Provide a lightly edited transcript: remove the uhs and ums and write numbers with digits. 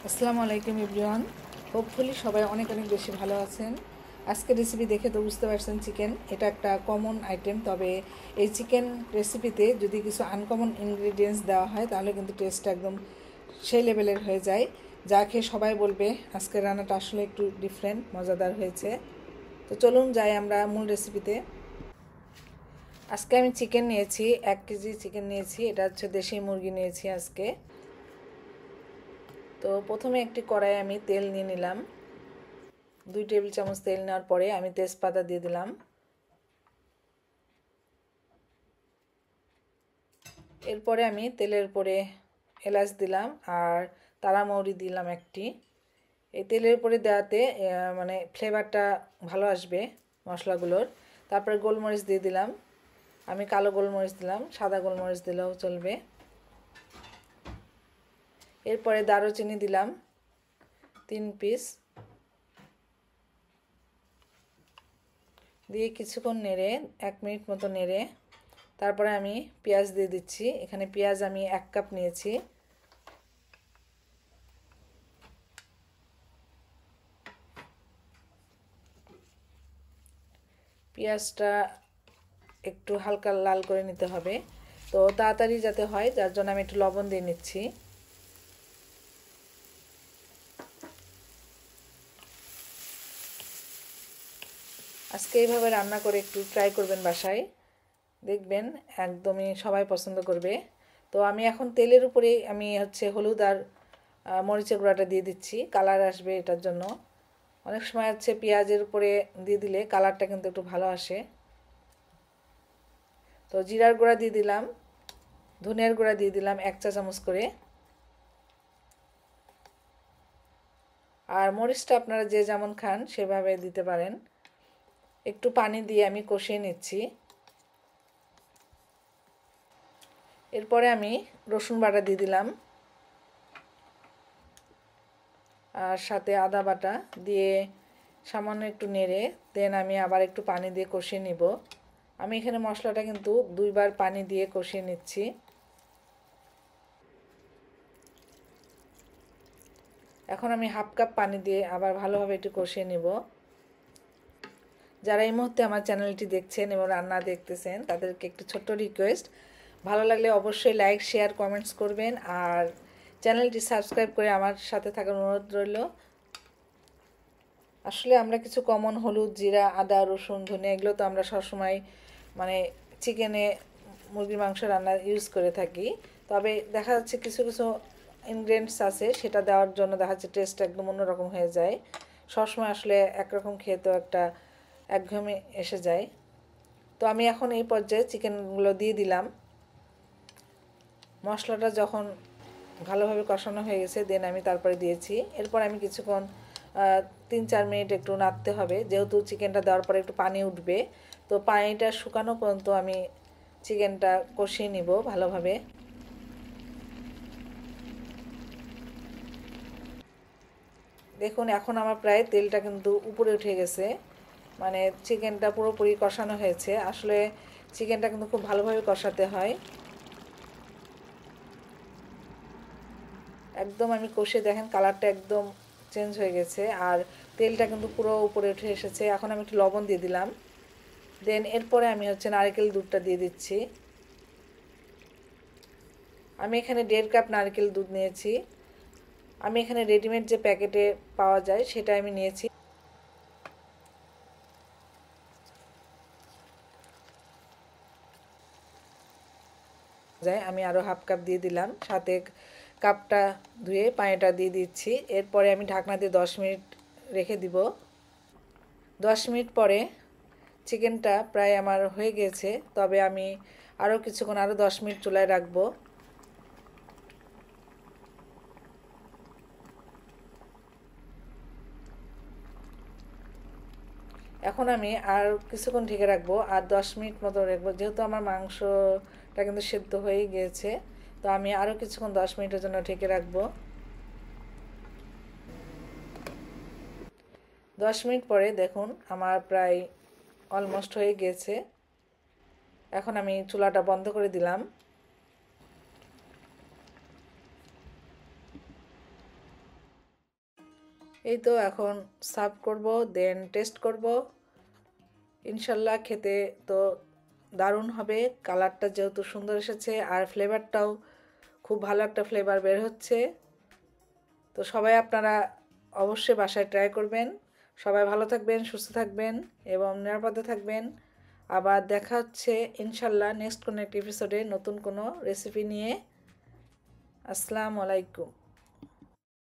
আসসালামু আলাইকুম everyone. Hopefully সবাই অনেক অনেক বেশি ভালো আছেন। আজকে রেসিপি দেখে তো বুঝতে পারছেন চিকেন এটা একটা কমন আইটেম, তবে এই চিকেন রেসিপিতে যদি কিছু আনকমন ইনগ্রিডিয়েন্টস দেওয়া হয় তাহলে কিন্তু টেস্টটা একদম সেই লেভেলের হয়ে যায়, যা খেয়ে সবাই বলবে আজকের রান্নাটা আসলে একটু ডিফারেন্ট, মজাদার হয়েছে। তো চলুন যাই আমরা মূল রেসিপিতে। আজকে আমি চিকেন নিয়েছি, 1 কেজি চিকেন নিয়েছি। এটা হচ্ছে দেশি মুরগি নিয়েছি আজকে। তো প্রথমে একটি কড়াইয়ে আমি তেল নিয়ে নিলাম। 2 টেবিল চামচ তেল নেওয়ার পরে আমি তেজপাতা দিয়ে দিলাম। এরপরে আমি তেলের উপরে এলাচ দিলাম আর তারা মৌরি দিলাম একটি। এই তেলের উপরে দেওয়াতে মানে ফ্লেভারটা ভালো আসবে মশলাগুলোর। তারপরে গোলমরিচ দিয়ে দিলাম। আমি কালো গোলমরিচ দিলাম, সাদা গোলমরিচ দিলেও চলবে। এরপরে দারুচিনি দিলাম 3 পিস, দিয়ে কিছুক্ষণ নেড়ে 1 মিনিট মতো নেড়ে তারপরে আমি পেঁয়াজ দিয়ে দিচ্ছি। এখানে পেঁয়াজ আমি 1 কাপ নিয়েছি। পেঁয়াজটা একটু হালকা লাল করে নিতে হবে, তো তাড়াতাড়ি যাতে হয় যার জন্য আমি একটু লবণ দিয়ে নিচ্ছি। আজকে এইভাবে রান্না করে একটু ট্রাই করবেন বাসায়, দেখবেন একদমই সবাই পছন্দ করবে। তো আমি এখন তেলের উপরে আমি হলুদ আর মরিচের গুঁড়াটা দিয়ে দিচ্ছি, কালার আসবে এটার জন্য। অনেক সময় পেঁয়াজের উপরে দিয়ে দিলে কালারটা কিন্তু একটু ভালো আসে। তো জিরার গুঁড়া দিয়ে দিলাম, ধনিয়ার গুঁড়া দিয়ে দিলাম 1 চা চামচ করে। আর মরিচটা আপনারা যে যেমন খান সেভাবে দিতে পারেন। একটু পানি দিয়ে আমি কষিয়ে নিচ্ছি। এরপরে আমি রসুন বাটা দিয়ে দিলাম আর সাথে আদা বাটা দিয়ে সামান্য একটু নেড়ে দেন আমি আবার একটু পানি দিয়ে কষিয়ে নিব। আমি এখানে মশলাটা কিন্তু 2বার পানি দিয়ে কষিয়ে নিচ্ছি। এখন আমি 1/2 কাপ পানি দিয়ে আবার ভালোভাবে একটু কষিয়ে নিব। যারা এই মুহূর্তে আমার চ্যানেলটি দেখছেন এবং রান্না দেখতেছেন তাদেরকে একটু ছোট্ট রিকোয়েস্ট, ভালো লাগলে অবশ্যই লাইক শেয়ার কমেন্টস করবেন আর চ্যানেলটি সাবস্ক্রাইব করে আমার সাথে থাকার অনুরোধ রইল। আসলে আমরা কিছু কমন হলুদ, জিরা, আদা, রসুন, ধনিয়া এগুলো তো আমরা সবসময় মানে চিকেনে, মুরগির মাংস রান্না ইউজ করে থাকি। তবে দেখা যাচ্ছে কিছু কিছু ইনগ্রেডিয়েন্টস আছে সেটা দেওয়ার জন্য দেখা যাচ্ছে টেস্ট একদম অন্যরকম হয়ে যায়। সবসময় আসলে একরকম খেতেও একটা একঘেয়েমি এসে যায়। তো আমি এখন এই পর্যায়ে চিকেনগুলো দিয়ে দিলাম। মশলাটা যখন ভালোভাবে কষানো হয়ে গেছে দেন আমি তারপরে দিয়েছি। এরপর আমি কিছুক্ষণ 3-4 মিনিট একটু নাড়তে হবে, যেহেতু চিকেনটা দেওয়ার পরে একটু পানি উঠবে। তো পানিটা শুকানো পর্যন্ত আমি চিকেনটা কষিয়ে নিব ভালোভাবে। দেখুন এখন আমার প্রায় তেলটা কিন্তু উপরে উঠে গেছে, মানে চিকেনটা পুরোপুরি কষানো হয়েছে। আসলে চিকেনটা কিন্তু খুব ভালোভাবে কষাতে হয়। একদম আমি কষে দেখেন কালারটা একদম চেঞ্জ হয়ে গেছে আর তেলটা কিন্তু পুরো উপরে উঠে এসেছে। এখন আমি একটু লবণ দিয়ে দিলাম। দেন এরপরে আমি নারকেল দুধটা দিয়ে দিচ্ছি। আমি এখানে 1.5 কাপ নারকেল দুধ নিয়েছি। আমি এখানে রেডিমেড যে প্যাকেটে পাওয়া যায় সেটা আমি নিয়েছি। আমি আরও 1/2 কাপ দিয়ে দিলাম, সাথে কাপটা ধুয়ে পানিটা দিয়ে দিচ্ছি। এরপরে আমি ঢাকনা দিয়ে 10 মিনিট রেখে দিব। 10 মিনিট পরে চিকেনটা প্রায় আমার হয়ে গেছে, তবে আমি আরও কিছুক্ষণ আরও 10 মিনিট চুলায় রাখবো। এখন আমি আর কিছুক্ষণ ঢেকে রাখবো আর 10 মিনিট মতো রাখবো, যেহেতু আমার মাংসটা কিন্তু সেদ্ধ হয়ে গিয়েছে। তো আমি আরও কিছুক্ষণ 10 মিনিটের জন্য ঢেকে রাখবো। 10 মিনিট পরে দেখুন আমার প্রায় অলমোস্ট হয়ে গিয়েছে। এখন আমি চুলাটা বন্ধ করে দিলাম। এই তো এখন সার্ভ করব, দেন টেস্ট করব। ইনশাল্লাহ খেতে তো দারুণ হবে, কালারটা যেহেতু সুন্দর এসেছে আর ফ্লেভারটাও খুব ভালো একটা ফ্লেভার বের হচ্ছে। তো সবাই আপনারা অবশ্যই বাসায় ট্রাই করবেন। সবাই ভালো থাকবেন, সুস্থ থাকবেন এবং নিরাপদে থাকবেন। আবার দেখা হচ্ছে ইনশাল্লাহ নেক্সট কোনো একটা এপিসোডে নতুন কোনো রেসিপি নিয়ে। আসসালামু আলাইকুম।